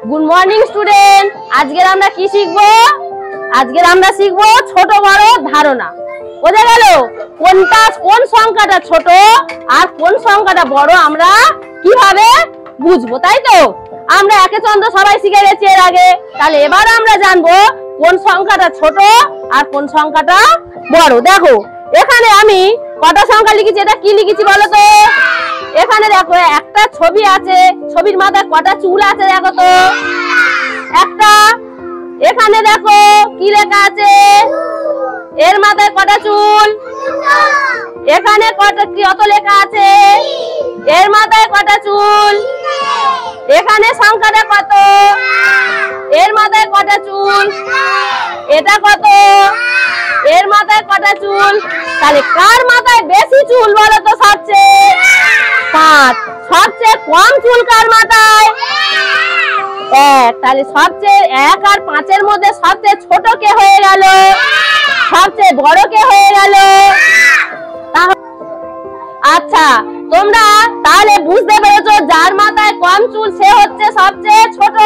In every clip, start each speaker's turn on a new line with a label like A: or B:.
A: Good morning student. আজকের আমরা কি শিখবো? আজকের আমরা শিখবো ছোট বড় ধারণা। বোঝা গেল কোন সংখ্যাটা ছোট আর কোন সংখ্যাটা বড় আমরা কিভাবে বুঝবো, তাই তো? আমরা একে চন্দ্র সবাই শিখে গেছি এর আগে। তাহলে এবার আমরা জানবো কোন সংখ্যাটা ছোট আর কোন সংখ্যাটা বড়। দেখো এখানে আমি কটা সংখ্যা লিখেছি, এটা কি লিখেছি বলো তো? এখানে দেখো একটা ছবি আছে, ছবির মাথায় কটা চুল আছে দেখো তো, একটা। এখানে দেখো কি লেখা আছে, এর মাথায় কটা চুল, এখানে কত লেখা আছে, এর মাথায় কটা চুল, এখানে সংখ্যাটা কত, এর মাথায় কটা চুল, এটা কত, এর মাথায় কটা চুল। তাহলে কার মাথায় বেশি চুল বলো তো? সবচেয়ে 5। সবচেয়ে কম চুল কার মাথায়? 1। তাহলে সবচেয়ে 1 আর 5 এর মধ্যে সবচেয়ে ছোট কে হয়ে গেল? সবচেয়ে বড় কে হয়ে গেল? আচ্ছা, তোমরা তাহলে বুঝতে পেরেছো যার মাথায় কম চুল সে হচ্ছে সবচেয়ে ছোট।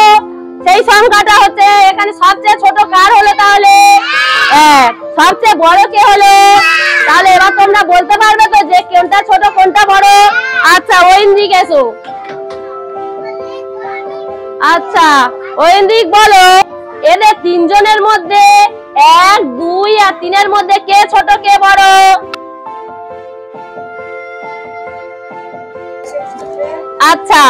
A: সেই সংখ্যাটা হচ্ছে এখানে সবচেয়ে ছোট কার হলো তাহলে? 1। সবচেয়ে বড় কে হলো? তাহলে এবার তোমরা বলতে পারবে তো যে কোনটা ছোট কোনটা বড়? আচ্ছা ঐন্দ্রিক এসো। আচ্ছা ঐন্দ্রিক বলো, এদের তিনজনের মধ্যে 1, 2 আর 3 এর মধ্যে কে ছোট কে বড়? আচ্ছা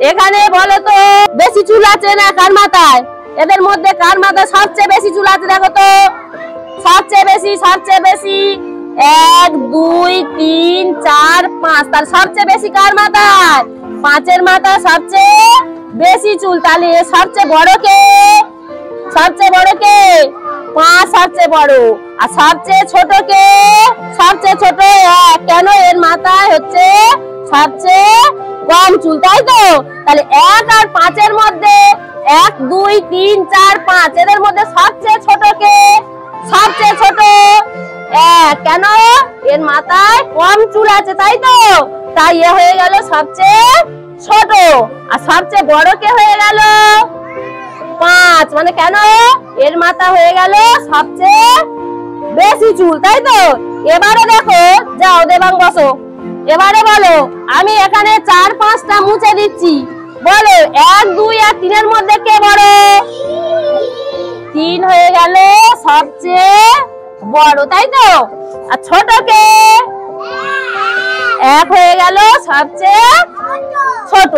A: এখানে বলো তো বেশি চুল আছে না কার মাথায়? এদের মধ্যে কার মাথায় সবচেয়ে বেশি চুল আছে দেখো তো? সবচেয়ে বেশি 1, 2, 3, 4, 5। তার সবচেয়ে বেশি কার মাথায়? 5 এর মাথায় সবচেয়ে বেশি চুল। তাহলে সবচেয়ে বড় কে? সবচেয়ে বড় কে? 5 সবচেয়ে বড়। আর সবচেয়ে ছোট কে? সবচেয়ে ছোট 1। কেন? এর মাথায় হচ্ছে সবচেয়ে কম চুল, তাই তো? তাহলে 1 আর 5 এর মধ্যে 1, 2, 3, 4, 5 এদের মধ্যে সবচেয়ে ছোট কে? সবচেয়ে ছোট 1। কেন? এর মাথায় কম চুল আছে, তাই তো? তাই এ হয়ে গেল সবচেয়ে ছোট। আর সবচেয়ে বড় কে হয়ে গেল? 5। মানে কেন? এর মাথা হয়ে গেল সবচেয়ে বেশি চুল, তাই তো? এবারে দেখো, যাও দেবাং বসো। এবারে বলো, আমি এখানে 4, 5টা মুছে দিচ্ছি। বলো 1, 2 আর 3 এর মধ্যে কে বড়? 3 হয়ে গেল সবচেয়ে বড়, তাই তো? আর ছোট কে? 1 হয়ে গেল সবচেয়ে ছোট।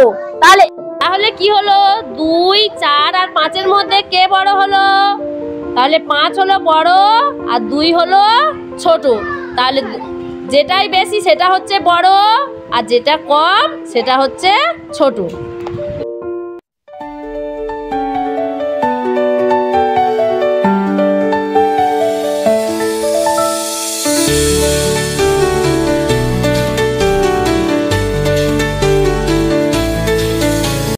A: তাহলে কি হলো? 2, 4 আর 5 এর মধ্যে কে বড় হলো? তাহলে 5 হলো বড় আর 2 হলো ছোট। তাহলে যেটাই বেশি সেটা হচ্ছে বড় আর যেটা কম সেটা হচ্ছে ছোট।